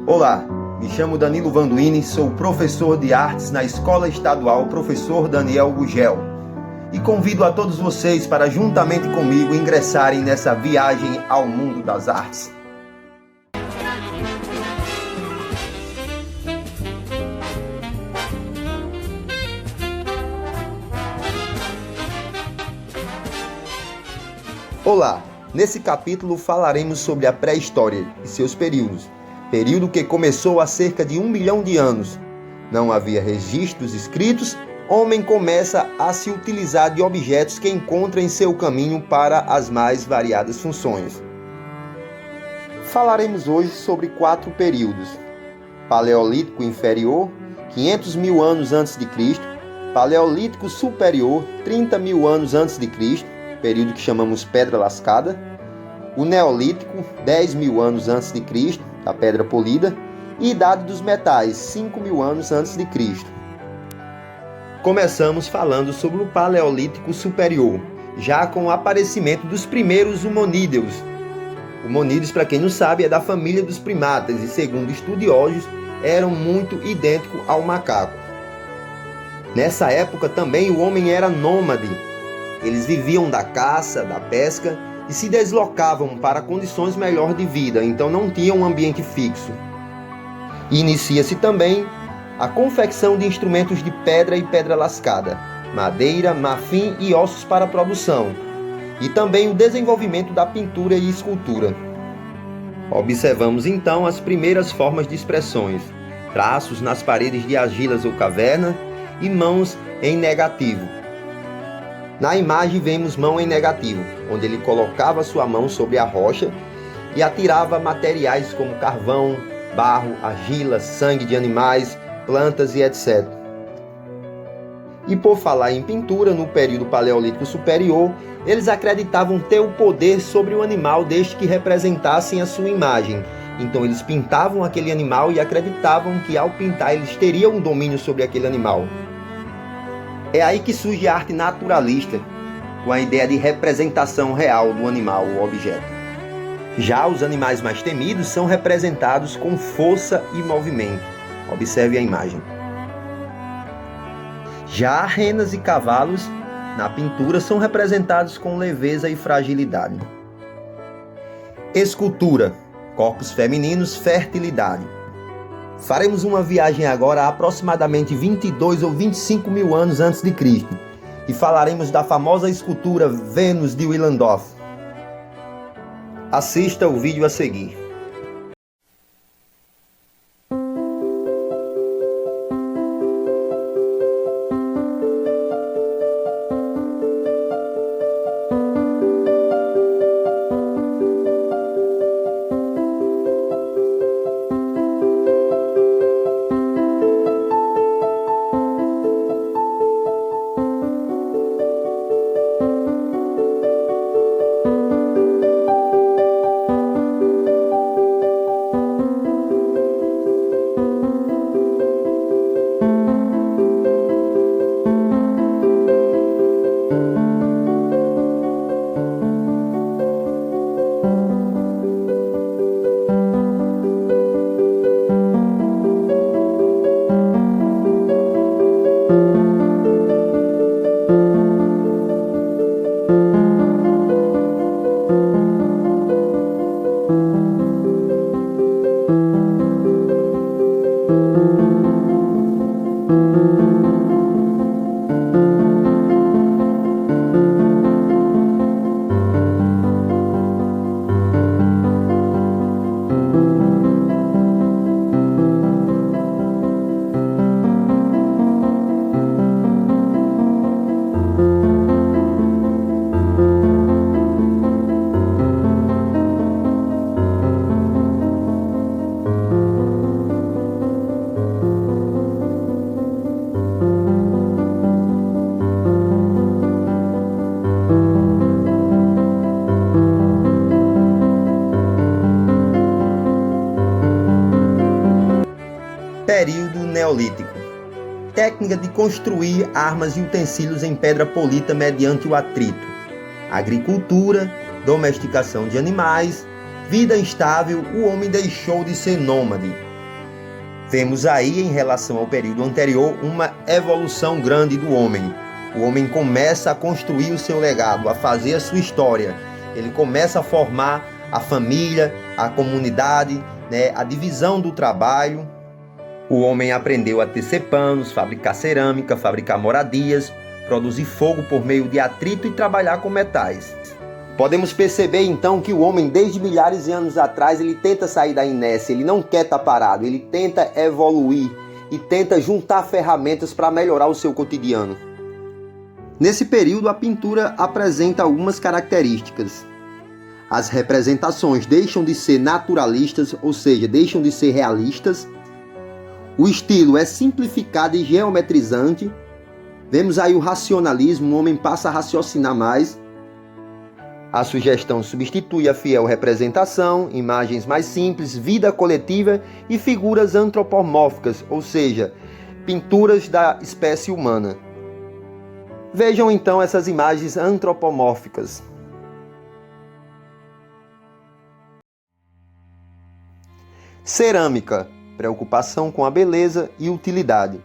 Olá, me chamo Danilo Vanduini, sou professor de artes na Escola Estadual Professor Daniel Gugel e convido a todos vocês para juntamente comigo ingressarem nessa viagem ao mundo das artes. Olá, nesse capítulo falaremos sobre a pré-história e seus períodos. Período que começou há cerca de 1 milhão de anos. Não havia registros escritos, homem começa a se utilizar de objetos que encontra em seu caminho para as mais variadas funções. Falaremos hoje sobre 4 períodos. Paleolítico inferior, 500 mil anos antes de Cristo. Paleolítico superior, 30 mil anos antes de Cristo, período que chamamos Pedra Lascada. O Neolítico, 10 mil anos antes de Cristo, a Pedra Polida. E Idade dos Metais, 5 mil anos antes de Cristo. Começamos falando sobre o Paleolítico Superior, já com o aparecimento dos primeiros hominídeos. Hominídeos, para quem não sabe, é da família dos primatas e, segundo estudiosos, eram muito idênticos ao macaco. Nessa época também o homem era nômade. Eles viviam da caça, da pesca e se deslocavam para condições melhores de vida, então não tinham um ambiente fixo. Inicia-se também a confecção de instrumentos de pedra e pedra lascada, madeira, marfim e ossos para produção, e também o desenvolvimento da pintura e escultura. Observamos então as primeiras formas de expressões, traços nas paredes de argilas ou caverna e mãos em negativo. Na imagem vemos mão em negativo, onde ele colocava sua mão sobre a rocha e atirava materiais como carvão, barro, argila, sangue de animais, plantas e etc. E por falar em pintura, no período Paleolítico Superior, eles acreditavam ter o poder sobre o animal desde que representassem a sua imagem. Então eles pintavam aquele animal e acreditavam que ao pintar eles teriam um domínio sobre aquele animal. É aí que surge a arte naturalista, com a ideia de representação real do animal ou objeto. Já os animais mais temidos são representados com força e movimento. Observe a imagem. Já renas e cavalos, na pintura, são representados com leveza e fragilidade. Escultura, corpos femininos, fertilidade. Faremos uma viagem agora a aproximadamente 22 ou 25 mil anos antes de Cristo e falaremos da famosa escultura Vênus de Willendorf. Assista o vídeo a seguir. Período Neolítico. Técnica de construir armas e utensílios em pedra polida mediante o atrito. Agricultura, domesticação de animais, vida instável, o homem deixou de ser nômade. Vemos aí, em relação ao período anterior, uma evolução grande do homem. O homem começa a construir o seu legado, a fazer a sua história. Ele começa a formar a família, a comunidade, a divisão do trabalho. O homem aprendeu a tecer panos, fabricar cerâmica, fabricar moradias, produzir fogo por meio de atrito e trabalhar com metais. Podemos perceber então que o homem, desde milhares de anos atrás, ele tenta sair da inércia, ele não quer estar parado, ele tenta evoluir e tenta juntar ferramentas para melhorar o seu cotidiano. Nesse período, a pintura apresenta algumas características. As representações deixam de ser naturalistas, ou seja, deixam de ser realistas. O estilo é simplificado e geometrizante. Vemos aí o racionalismo, o homem passa a raciocinar mais. A sugestão substitui a fiel representação, imagens mais simples, vida coletiva e figuras antropomórficas, ou seja, pinturas da espécie humana. Vejam então essas imagens antropomórficas. Cerâmica, preocupação com a beleza e utilidade.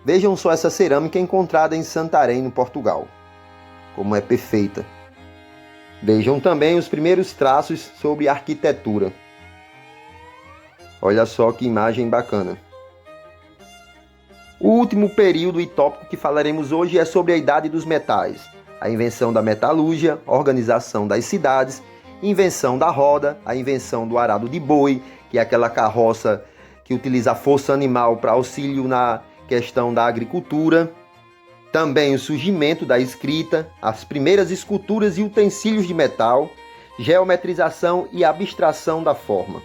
Vejam só essa cerâmica encontrada em Santarém, no Portugal. Como é perfeita. Vejam também os primeiros traços sobre arquitetura. Olha só que imagem bacana. O último período e tópico que falaremos hoje é sobre a Idade dos Metais. A invenção da metalúrgia, organização das cidades, invenção da roda, a invenção do arado de boi, que é aquela carroça que utiliza a força animal para auxílio na questão da agricultura. Também o surgimento da escrita, as primeiras esculturas e utensílios de metal, geometrização e abstração da forma.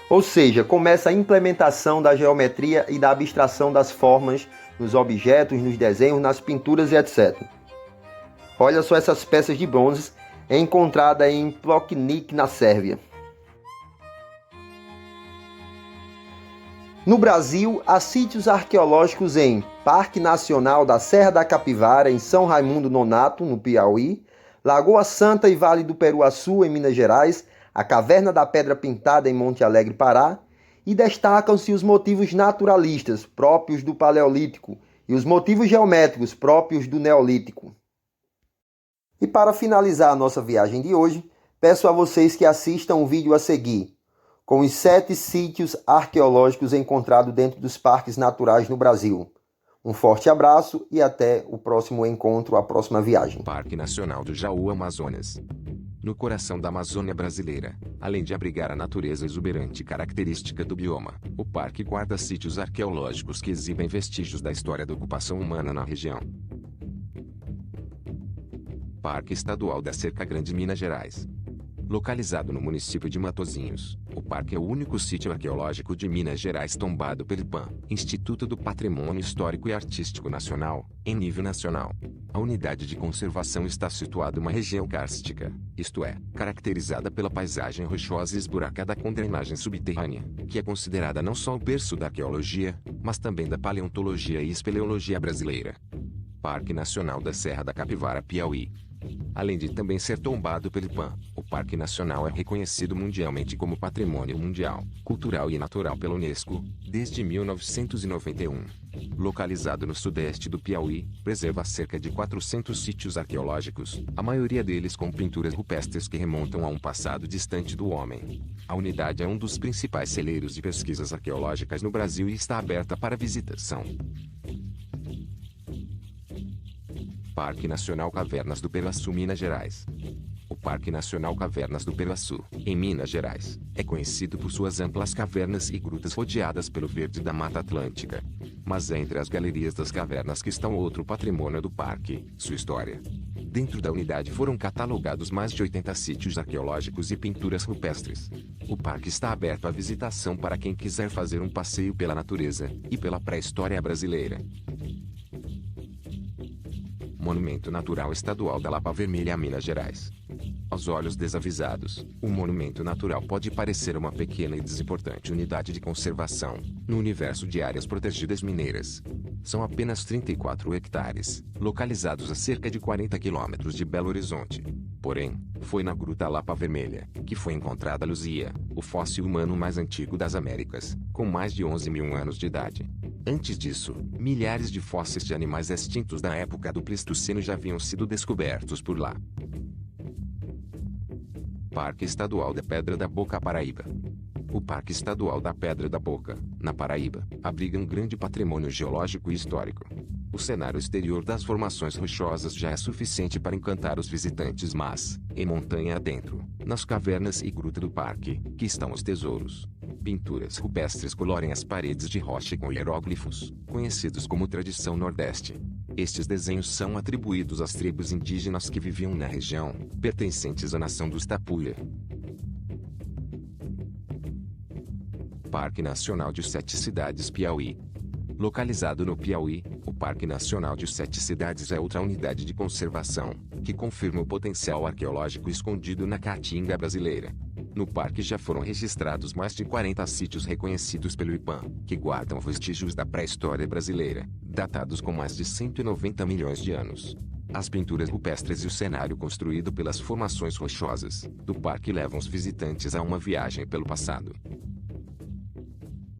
Ou seja, começa a implementação da geometria e da abstração das formas nos objetos, nos desenhos, nas pinturas e etc. Olha só essas peças de bronze encontradas em Pločnik, na Sérvia. No Brasil, há sítios arqueológicos em Parque Nacional da Serra da Capivara, em São Raimundo Nonato, no Piauí, Lagoa Santa e Vale do Peruaçu, em Minas Gerais, a Caverna da Pedra Pintada, em Monte Alegre, Pará, e destacam-se os motivos naturalistas, próprios do Paleolítico, e os motivos geométricos, próprios do Neolítico. E para finalizar a nossa viagem de hoje, peço a vocês que assistam o vídeo a seguir, com os 7 sítios arqueológicos encontrados dentro dos parques naturais no Brasil. Um forte abraço e até o próximo encontro, a próxima viagem. Parque Nacional do Jaú, Amazonas. No coração da Amazônia brasileira, além de abrigar a natureza exuberante característica do bioma, o parque guarda sítios arqueológicos que exibem vestígios da história da ocupação humana na região. Parque Estadual da Cerca Grande, Minas Gerais. Localizado no município de Matozinhos, o parque é o único sítio arqueológico de Minas Gerais tombado pelo IPAM, Instituto do Patrimônio Histórico e Artístico Nacional, em nível nacional. A unidade de conservação está situada em uma região kárstica, isto é, caracterizada pela paisagem rochosa e esburacada com drenagem subterrânea, que é considerada não só o berço da arqueologia, mas também da paleontologia e espeleologia brasileira. Parque Nacional da Serra da Capivara, Piauí. Além de também ser tombado pelo IPAM, o Parque Nacional é reconhecido mundialmente como Patrimônio Mundial, Cultural e Natural pela Unesco, desde 1991. Localizado no sudeste do Piauí, preserva cerca de 400 sítios arqueológicos, a maioria deles com pinturas rupestres que remontam a um passado distante do homem. A unidade é um dos principais celeiros de pesquisas arqueológicas no Brasil e está aberta para visitação. Parque Nacional Cavernas do Peruaçu, Minas Gerais. O Parque Nacional Cavernas do Peruaçu, em Minas Gerais, é conhecido por suas amplas cavernas e grutas rodeadas pelo verde da Mata Atlântica. Mas é entre as galerias das cavernas que está outro patrimônio do parque, sua história. Dentro da unidade foram catalogados mais de 80 sítios arqueológicos e pinturas rupestres. O parque está aberto à visitação para quem quiser fazer um passeio pela natureza e pela pré-história brasileira. Monumento Natural Estadual da Lapa Vermelha, Minas Gerais. Aos olhos desavisados, o monumento natural pode parecer uma pequena e desimportante unidade de conservação, no universo de áreas protegidas mineiras. São apenas 34 hectares, localizados a cerca de 40 quilômetros de Belo Horizonte. Porém, foi na Gruta Lapa Vermelha que foi encontrada a Luzia, o fóssil humano mais antigo das Américas, com mais de 11 mil anos de idade. Antes disso, milhares de fósseis de animais extintos da época do Pleistoceno já haviam sido descobertos por lá. Parque Estadual da Pedra da Boca, Paraíba. O Parque Estadual da Pedra da Boca, na Paraíba, abriga um grande patrimônio geológico e histórico. O cenário exterior das formações rochosas já é suficiente para encantar os visitantes, mas, em montanha adentro, nas cavernas e gruta do parque, que estão os tesouros. Pinturas rupestres colorem as paredes de rocha com hieróglifos, conhecidos como tradição nordeste. Estes desenhos são atribuídos às tribos indígenas que viviam na região, pertencentes à nação dos Tapuia. Parque Nacional de Sete Cidades, Piauí. Localizado no Piauí, o Parque Nacional de Sete Cidades é outra unidade de conservação, que confirma o potencial arqueológico escondido na Caatinga brasileira. No parque já foram registrados mais de 40 sítios reconhecidos pelo IPAM, que guardam vestígios da pré-história brasileira, datados com mais de 190 milhões de anos. As pinturas rupestres e o cenário construído pelas formações rochosas do parque levam os visitantes a uma viagem pelo passado.